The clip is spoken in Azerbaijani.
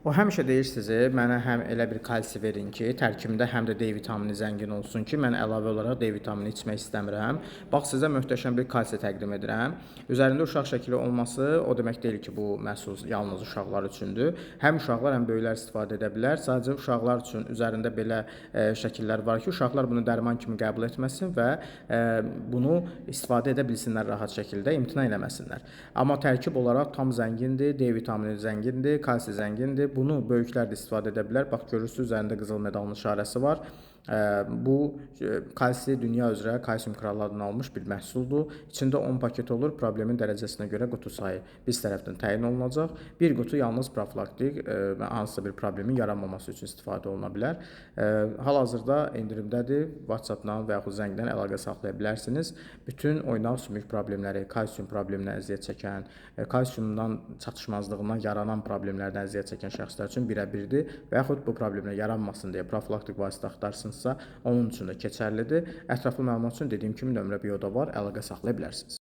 O həmişə deyir sizə, mənə həm elə bir kalsi verin ki, tərkibində həm də D vitamini zəngin olsun ki, mən əlavə olaraq D vitamini içmək istəmirəm. Bax, sizə möhtəşəm bir kalsi təqdim edirəm. Üzərində uşaq şəkli olması o demək deyil ki, bu məhsul yalnız uşaqlar üçündür. Həm uşaqlar, həm böyüklər istifadə edə bilər. Sadəcə uşaqlar üçün üzərində belə şəkillər var ki, uşaqlar bunu dərman kimi qəbul etməsin və bunu istifadə edə bilsinlər rahat şəkildə, imtina eləməsinlər. Amma tərkib olaraq tam zəngindir, D vitamini zəngindir, kalsi zəngindir. Bunu böyüklər də istifadə edə bilər. Bax, görürsünüz, üzərində qızıl medalın işarəsi var. Bu kalsi dünya üzrə kalsium kralı adını almış bir məhsuldur. İçində 10 paket olur. Problemin dərəcəsinə görə qutu sayı biz tərəfdən təyin olunacaq. Bir qutu yalnız profilaktik və hansısa bir problemin yaranmaması üçün istifadə oluna bilər. Hal-hazırda endirimdədir. WhatsApp-dan və yaxud zəngdən əlaqə saxlaya bilərsiniz. Bütün oynaq sümük problemləri, kalsium probleminə əziyyət çəkən, kalsiumdan çatışmazlığından yaranan problemlərdən əziyyət çəkən şəxslər üçün birəbirdir və yaxud bu problemlər yaranmasın deyə profilaktik vasitə axtarsınızsa, onun üçün də keçərlidir. Ətraflı məlumat üçün dediyim kimi nömrə bioda var, əlaqə saxlaya bilərsiniz.